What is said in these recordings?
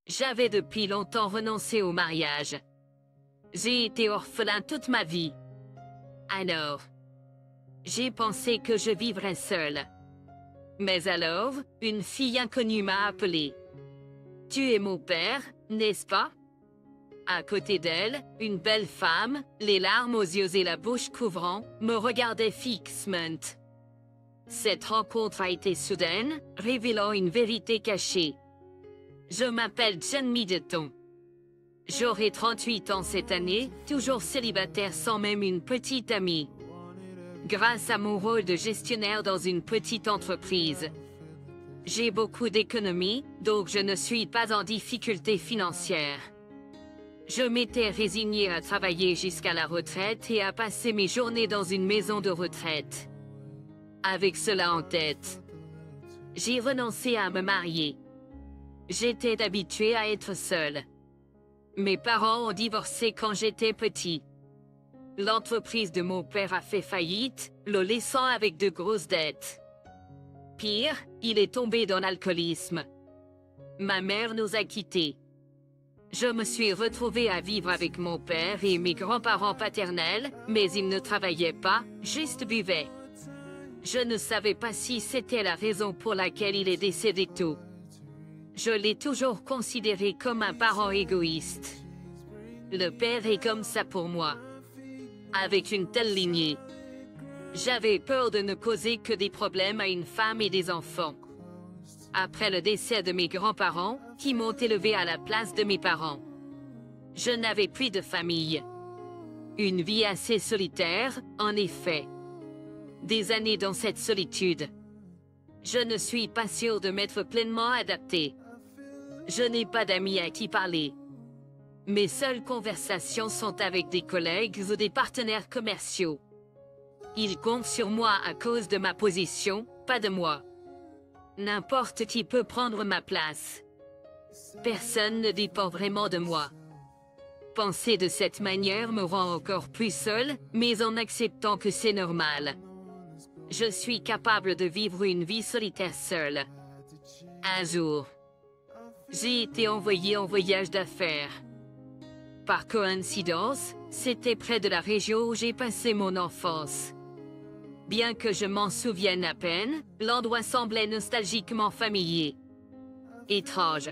J'avais depuis longtemps renoncé au mariage. J'ai été orphelin toute ma vie. Alors, j'ai pensé que je vivrais seule. Mais alors, une fille inconnue m'a appelé. « Tu es mon père, n'est-ce pas ?» À côté d'elle, une belle femme, les larmes aux yeux et la bouche couvrant, me regardait fixement. Cette rencontre a été soudaine, révélant une vérité cachée. Je m'appelle Jen Middleton. J'aurai 38 ans cette année, toujours célibataire sans même une petite amie. Grâce à mon rôle de gestionnaire dans une petite entreprise, j'ai beaucoup d'économies, donc je ne suis pas en difficulté financière. Je m'étais résignée à travailler jusqu'à la retraite et à passer mes journées dans une maison de retraite. Avec cela en tête, j'ai renoncé à me marier. J'étais habituée à être seule. Mes parents ont divorcé quand j'étais petit. L'entreprise de mon père a fait faillite, le laissant avec de grosses dettes. Pire, il est tombé dans l'alcoolisme. Ma mère nous a quittés. Je me suis retrouvée à vivre avec mon père et mes grands-parents paternels, mais ils ne travaillaient pas, juste buvaient. Je ne savais pas si c'était la raison pour laquelle il est décédé tôt. Je l'ai toujours considéré comme un parent égoïste. Le père est comme ça pour moi. Avec une telle lignée. J'avais peur de ne causer que des problèmes à une femme et des enfants. Après le décès de mes grands-parents, qui m'ont élevé à la place de mes parents, je n'avais plus de famille. Une vie assez solitaire, en effet. Des années dans cette solitude. Je ne suis pas sûre de m'être pleinement adaptée. Je n'ai pas d'amis à qui parler. Mes seules conversations sont avec des collègues ou des partenaires commerciaux. Ils comptent sur moi à cause de ma position, pas de moi. N'importe qui peut prendre ma place. Personne ne dépend vraiment de moi. Penser de cette manière me rend encore plus seule, mais en acceptant que c'est normal. Je suis capable de vivre une vie solitaire seule. Un jour, j'ai été envoyée en voyage d'affaires. Par coïncidence, c'était près de la région où j'ai passé mon enfance. Bien que je m'en souvienne à peine, l'endroit semblait nostalgiquement familier. Étrange.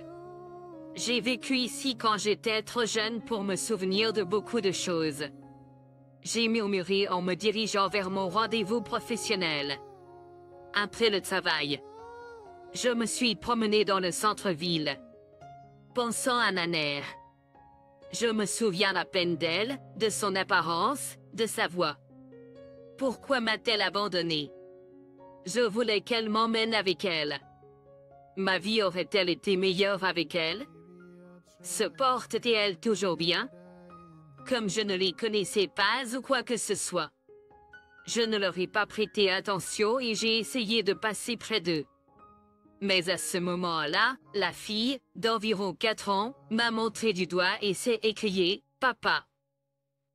J'ai vécu ici quand j'étais trop jeune pour me souvenir de beaucoup de choses. J'ai murmuré en me dirigeant vers mon rendez-vous professionnel. Après le travail, je me suis promenée dans le centre-ville, pensant à Nanère. Je me souviens à peine d'elle, de son apparence, de sa voix. Pourquoi m'a-t-elle abandonnée? Je voulais qu'elle m'emmène avec elle. Ma vie aurait-elle été meilleure avec elle? Se porte-t-elle toujours bien? Comme je ne les connaissais pas ou quoi que ce soit. Je ne leur ai pas prêté attention et j'ai essayé de passer près d'eux. Mais à ce moment-là, la fille, d'environ 4 ans, m'a montré du doigt et s'est écriée « Papa ».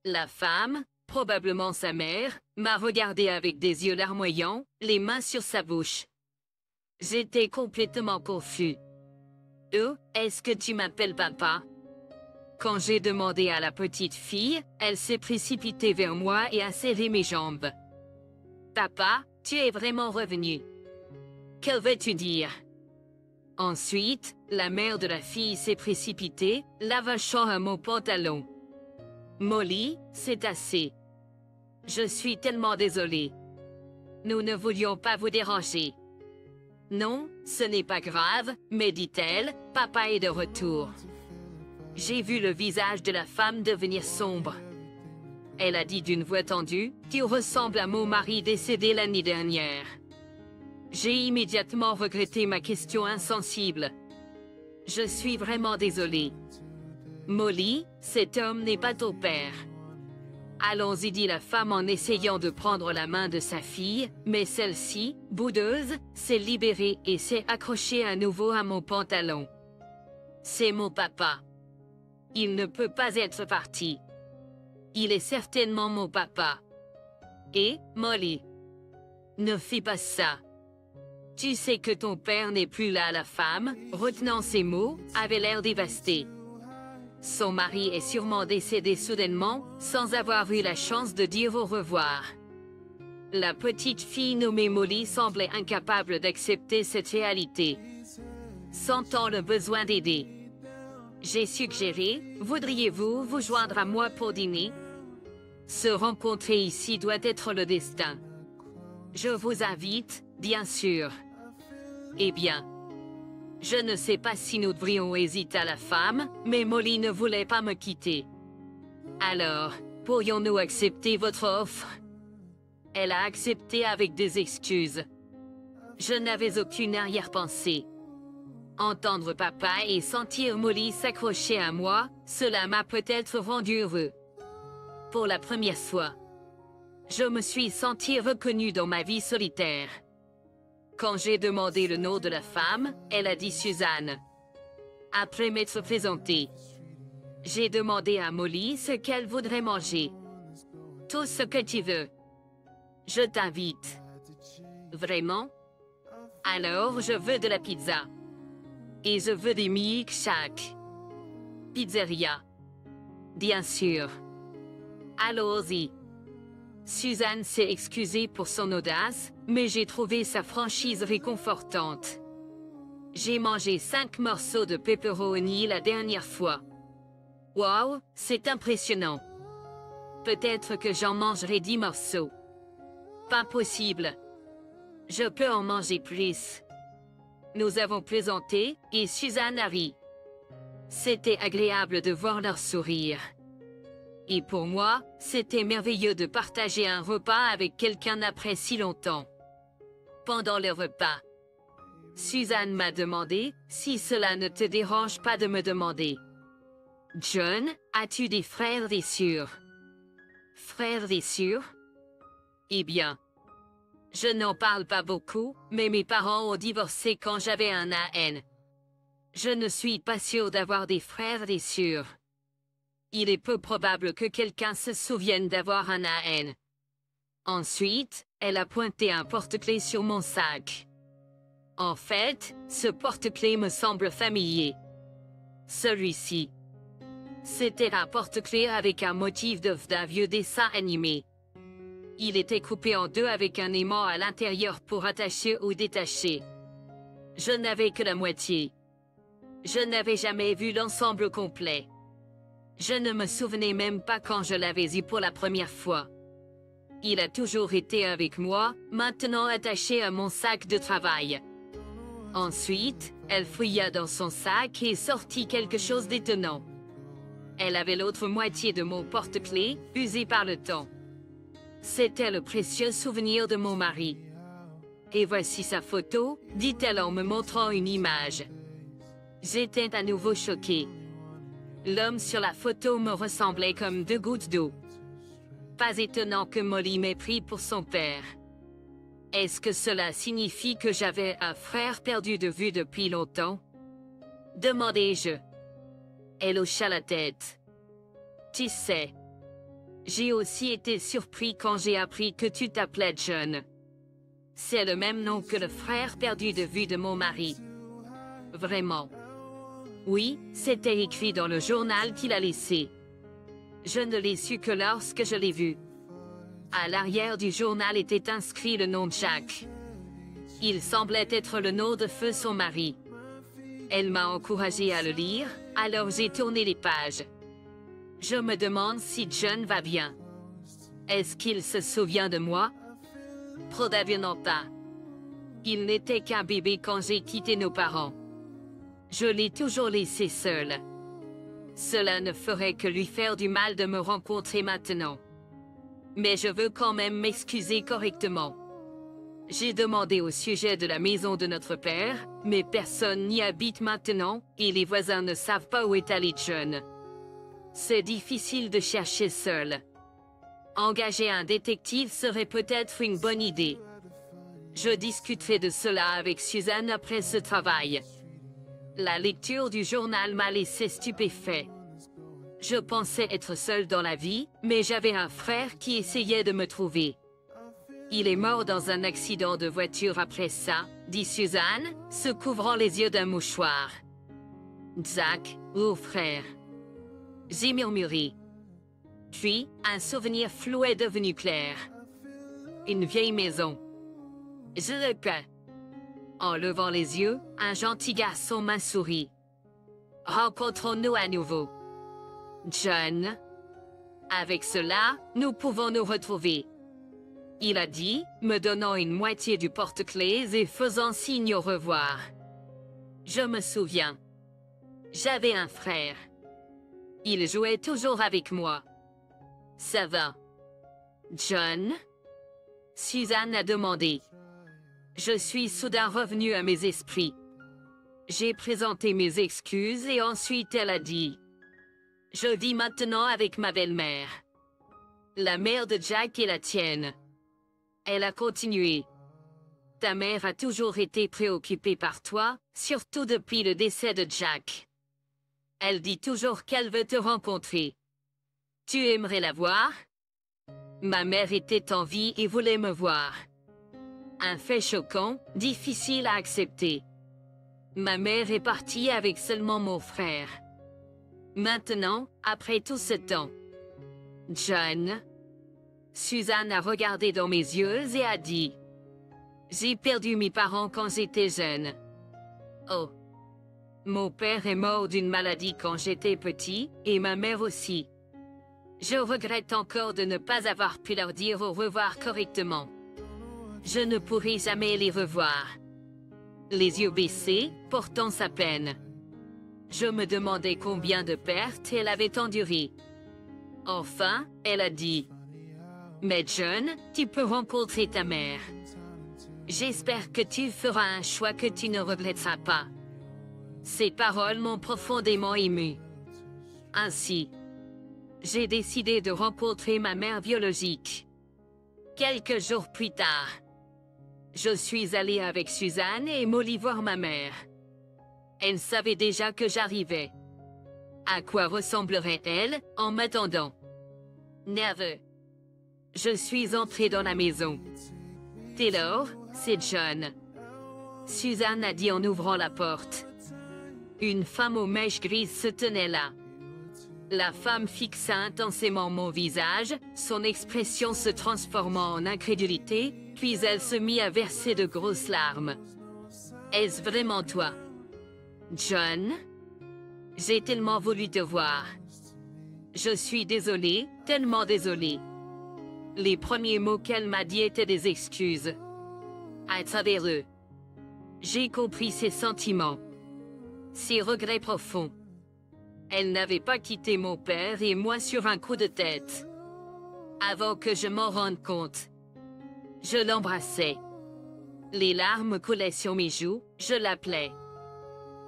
La femme, probablement sa mère, m'a regardé avec des yeux larmoyants, les mains sur sa bouche. J'étais complètement confus. « Oh, est-ce que tu m'appelles papa ?» Quand j'ai demandé à la petite fille, elle s'est précipitée vers moi et a serré mes jambes. « Papa, tu es vraiment revenu. Que veux-tu dire ?» Ensuite, la mère de la fille s'est précipitée, lavachant à mon pantalon. « Molly, c'est assez. Je suis tellement désolée. Nous ne voulions pas vous déranger. » « Non, ce n'est pas grave, mais dit-elle, papa est de retour. » J'ai vu le visage de la femme devenir sombre. Elle a dit d'une voix tendue, « Tu ressembles à mon mari décédé l'année dernière. » J'ai immédiatement regretté ma question insensible. Je suis vraiment désolée. Molly, cet homme n'est pas ton père. Allons-y, dit la femme en essayant de prendre la main de sa fille, mais celle-ci, boudeuse, s'est libérée et s'est accrochée à nouveau à mon pantalon. C'est mon papa. Il ne peut pas être parti. Il est certainement mon papa. Et, Molly, ne fais pas ça. Tu sais que ton père n'est plus là. La femme, retenant ces mots, avait l'air dévastée. Son mari est sûrement décédé soudainement, sans avoir eu la chance de dire au revoir. La petite fille nommée Molly semblait incapable d'accepter cette réalité. Sentant le besoin d'aider, j'ai suggéré, voudriez-vous vous joindre à moi pour dîner? Se rencontrer ici doit être le destin. Je vous invite, bien sûr. Eh bien, je ne sais pas si nous devrions hésiter à la femme, mais Molly ne voulait pas me quitter. Alors, pourrions-nous accepter votre offre? Elle a accepté avec des excuses. Je n'avais aucune arrière-pensée. Entendre papa et sentir Molly s'accrocher à moi, cela m'a peut-être rendu heureux. Pour la première fois, je me suis senti reconnue dans ma vie solitaire. Quand j'ai demandé le nom de la femme, elle a dit Suzanne. Après m'être présentée, j'ai demandé à Molly ce qu'elle voudrait manger. Tout ce que tu veux. Je t'invite. Vraiment? Alors je veux de la pizza. Et je veux des milkshakes. Pizzeria. Bien sûr. Allons-y. Suzanne s'est excusée pour son audace, mais j'ai trouvé sa franchise réconfortante. J'ai mangé 5 morceaux de pepperoni la dernière fois. Wow, c'est impressionnant. Peut-être que j'en mangerai 10 morceaux. Pas possible. Je peux en manger plus. Nous avons plaisanté, et Suzanne a ri. C'était agréable de voir leur sourire. Et pour moi, c'était merveilleux de partager un repas avec quelqu'un après si longtemps. Pendant le repas, Suzanne m'a demandé si cela ne te dérange pas de me demander. John, as-tu des frères et sœurs? Frères et sœurs? Eh bien, je n'en parle pas beaucoup, mais mes parents ont divorcé quand j'avais un an. Je ne suis pas sûre d'avoir des frères et sœurs. Il est peu probable que quelqu'un se souvienne d'avoir un AN. Ensuite, elle a pointé un porte-clés sur mon sac. En fait, ce porte-clés me semble familier. Celui-ci. C'était un porte-clés avec un motif d'un vieux dessin animé. Il était coupé en deux avec un aimant à l'intérieur pour attacher ou détacher. Je n'avais que la moitié. Je n'avais jamais vu l'ensemble complet. Je ne me souvenais même pas quand je l'avais eu pour la première fois. Il a toujours été avec moi, maintenant attaché à mon sac de travail. Ensuite, elle fouilla dans son sac et sortit quelque chose d'étonnant. Elle avait l'autre moitié de mon porte-clés, usé par le temps. C'était le précieux souvenir de mon mari. Et voici sa photo, dit-elle en me montrant une image. J'étais à nouveau choquée. L'homme sur la photo me ressemblait comme 2 gouttes d'eau. Pas étonnant que Molly m'ait pris pour son père. Est-ce que cela signifie que j'avais un frère perdu de vue depuis longtemps? Demandai-je. Elle hocha la tête. Tu sais, j'ai aussi été surpris quand j'ai appris que tu t'appelais John. C'est le même nom que le frère perdu de vue de mon mari. Vraiment. Oui, c'était écrit dans le journal qu'il a laissé. Je ne l'ai su que lorsque je l'ai vu. À l'arrière du journal était inscrit le nom de Jack. Il semblait être le nom de feu son mari. Elle m'a encouragé à le lire, alors j'ai tourné les pages. Je me demande si John va bien. Est-ce qu'il se souvient de moi? Probablement pas. Il n'était qu'un bébé quand j'ai quitté nos parents. Je l'ai toujours laissé seul. Cela ne ferait que lui faire du mal de me rencontrer maintenant. Mais je veux quand même m'excuser correctement. J'ai demandé au sujet de la maison de notre père, mais personne n'y habite maintenant, et les voisins ne savent pas où est allé John. C'est difficile de chercher seul. Engager un détective serait peut-être une bonne idée. Je discuterai de cela avec Suzanne après ce travail. La lecture du journal m'a laissé stupéfait. Je pensais être seul dans la vie, mais j'avais un frère qui essayait de me trouver. Il est mort dans un accident de voiture après ça, dit Suzanne, se couvrant les yeux d'un mouchoir. Jack, oh frère. J'ai murmuré. Puis, un souvenir flou est devenu clair. Une vieille maison. Je le peux. En levant les yeux, un gentil garçon m'a souri. Rencontrons-nous à nouveau. John. Avec cela, nous pouvons nous retrouver. Il a dit, me donnant une moitié du porte-clés et faisant signe au revoir. Je me souviens. J'avais un frère. Il jouait toujours avec moi. Ça va. John? Suzanne a demandé. Je suis soudain revenue à mes esprits. J'ai présenté mes excuses et ensuite elle a dit. Je vis maintenant avec ma belle-mère. La mère de Jack est la tienne. Elle a continué. Ta mère a toujours été préoccupée par toi, surtout depuis le décès de Jack. Elle dit toujours qu'elle veut te rencontrer. Tu aimerais la voir? Ma mère était en vie et voulait me voir. Un fait choquant, difficile à accepter. Ma mère est partie avec seulement mon frère. Maintenant, après tout ce temps. John. Suzanne a regardé dans mes yeux et a dit. J'ai perdu mes parents quand j'étais jeune. Oh. Mon père est mort d'une maladie quand j'étais petit, et ma mère aussi. Je regrette encore de ne pas avoir pu leur dire au revoir correctement. Je ne pourrai jamais les revoir. Les yeux baissés, portant sa peine. Je me demandais combien de pertes elle avait endurées. Enfin, elle a dit. Mais John, tu peux rencontrer ta mère. J'espère que tu feras un choix que tu ne regretteras pas. Ces paroles m'ont profondément ému. Ainsi, j'ai décidé de rencontrer ma mère biologique. Quelques jours plus tard, je suis allée avec Suzanne et Molly voir ma mère. Elle savait déjà que j'arrivais. À quoi ressemblerait-elle en m'attendant? Nerveux. Je suis entrée dans la maison. Taylor, c'est John. Suzanne a dit en ouvrant la porte. Une femme aux mèches grises se tenait là. La femme fixa intensément mon visage, son expression se transformant en incrédulité, puis elle se mit à verser de grosses larmes. Est-ce vraiment toi? John? J'ai tellement voulu te voir. Je suis désolée, tellement désolée. Les premiers mots qu'elle m'a dit étaient des excuses. À travers eux, j'ai compris ses sentiments. Ses regrets profonds. Elle n'avait pas quitté mon père et moi sur un coup de tête. Avant que je m'en rende compte. Je l'embrassais. Les larmes coulaient sur mes joues, je l'appelais.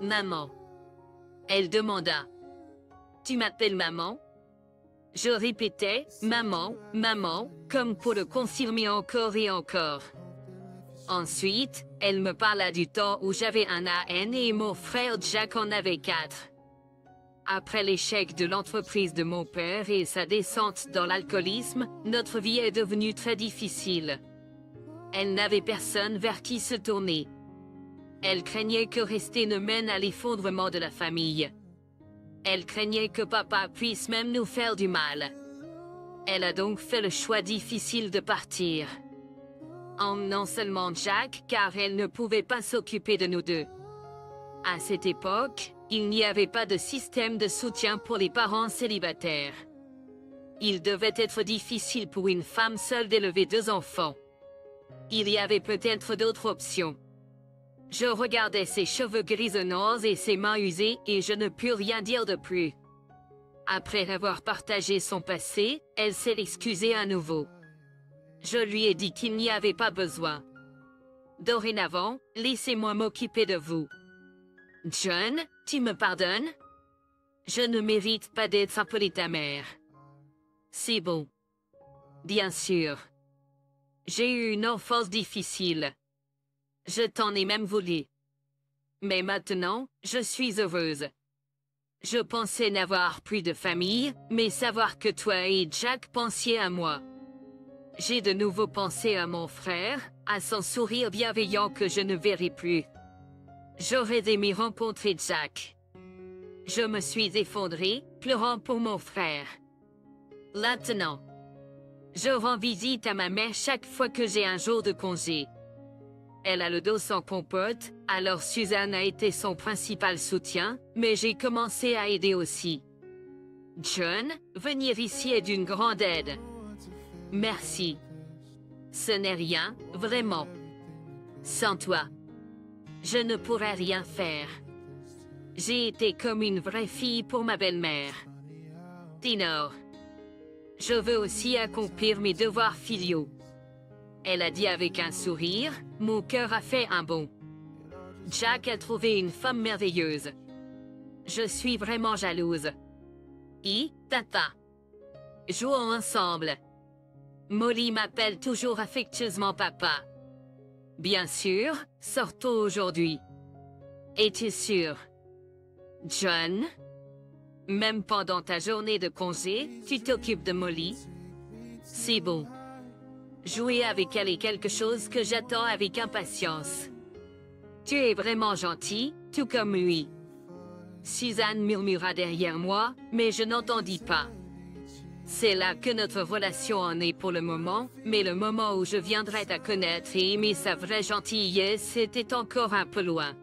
Maman. Elle demanda. Tu m'appelles maman? Je répétais, maman, maman, comme pour le confirmer encore et encore. Ensuite, elle me parla du temps où j'avais un AN et mon frère Jack en avait 4. Après l'échec de l'entreprise de mon père et sa descente dans l'alcoolisme, notre vie est devenue très difficile. Elle n'avait personne vers qui se tourner. Elle craignait que rester ne mène à l'effondrement de la famille. Elle craignait que papa puisse même nous faire du mal. Elle a donc fait le choix difficile de partir. Emmenant seulement Jack car elle ne pouvait pas s'occuper de nous deux. À cette époque, il n'y avait pas de système de soutien pour les parents célibataires. Il devait être difficile pour une femme seule d'élever 2 enfants. Il y avait peut-être d'autres options. Je regardais ses cheveux grisonnants et ses mains usées et je ne pus rien dire de plus. Après avoir partagé son passé, elle s'est excusée à nouveau. Je lui ai dit qu'il n'y avait pas besoin. Dorénavant, laissez-moi m'occuper de vous. John, tu me pardonnes? Je ne mérite pas d'être appelée ta mère. C'est bon. Bien sûr. J'ai eu une enfance difficile. Je t'en ai même voulu. Mais maintenant, je suis heureuse. Je pensais n'avoir plus de famille, mais savoir que toi et Jack pensiez à moi. J'ai de nouveau pensé à mon frère, à son sourire bienveillant que je ne verrai plus. J'aurais aimé rencontrer Jack. Je me suis effondrée, pleurant pour mon frère. Maintenant, je rends visite à ma mère chaque fois que j'ai un jour de congé. Elle a le dos sans compote, alors Suzanne a été son principal soutien, mais j'ai commencé à aider aussi. John, venir ici est d'une grande aide. Merci. Ce n'est rien, vraiment. Sans toi, je ne pourrais rien faire. J'ai été comme une vraie fille pour ma belle-mère. Tinor. Je veux aussi accomplir mes devoirs filiaux. Elle a dit avec un sourire, mon cœur a fait un bond. Jack a trouvé une femme merveilleuse. Je suis vraiment jalouse. Tata. Jouons ensemble. Molly m'appelle toujours affectueusement papa. Bien sûr, sortons aujourd'hui. Es-tu sûr? John? Même pendant ta journée de congé, tu t'occupes de Molly? C'est bon. Jouer avec elle est quelque chose que j'attends avec impatience. Tu es vraiment gentil, tout comme lui. Suzanne murmura derrière moi, mais je n'entendis pas. C'est là que notre relation en est pour le moment, mais le moment où je viendrai à connaître et aimer sa vraie gentillesse était encore un peu loin.